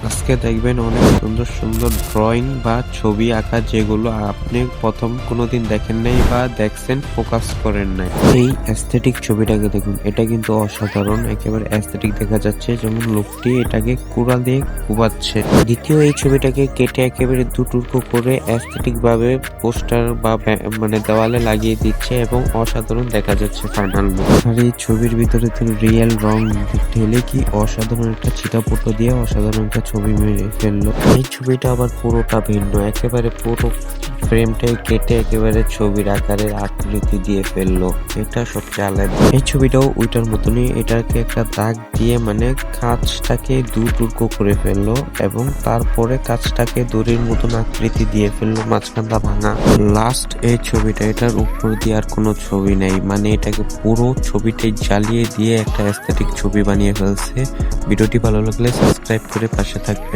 আজকে দেখবেন অনেক সুন্দর সুন্দর ড্রয়িং বা ছবি আঁকা যেগুলো আপনি প্রথম কোনোদিন দেখেন নাই বা দেখছেন ফোকাস করেন নাই। এই অ্যাস্থেটিক ছবিটাকে দেখুন, এটা কিন্তু অসাধারণ, একেবারে অ্যাস্থেটিক দেখা যাচ্ছে, যেমন লোকটি এটাকে কুড়াল দিয়ে কুবাচ্ছে। দ্বিতীয় এই ছবিটাকে কেটে একেবারে দুটুকরো করে অ্যাস্থেটিক ভাবে পোস্টার বা মানে দেওয়ালে লাগিয়ে দিচ্ছে এবং অসাধারণ দেখা যাচ্ছে ফাইনাল লুক। আর এই ছবির ভিতরে তো রিয়েল রং ঢেলে কি অসাধারণ একটা ছিটাফোটো দিয়ে অসাধারণ একটা ছবি মেরে ফেললো। এই ছবিটা আবার পুরোটা ভিন্ন, একেবারে পুরো ফ্রেমটাই কেটে একেবারে ছবির আকারের আকৃতি দিয়ে ফেললো। এটা সবচেয়ে আলাদা। এই ছবিটাও ওইটার মতনই, এটাকে একটা দাগ দিয়ে মানে কাঁচটাকে দুটুকরো করে ফেললো এবং তারপরে কাঁচটাকে দড়ির মতন আকৃতি দিয়ে ফেললো, মাঝখানটা ভাঙা। লাস্ট এই ছবিটা, এটার উপর দিয়ে আর কোনো ছবি নেই, মানে এটাকে পুরো ছবিটাই জ্বালিয়ে দিয়ে একটা অ্যাস্থেটিক ছবি বানিয়ে ফেলছে। ভিডিওটি ভালো লাগলে সাবস্ক্রাইব করে পাশে থাকবেন।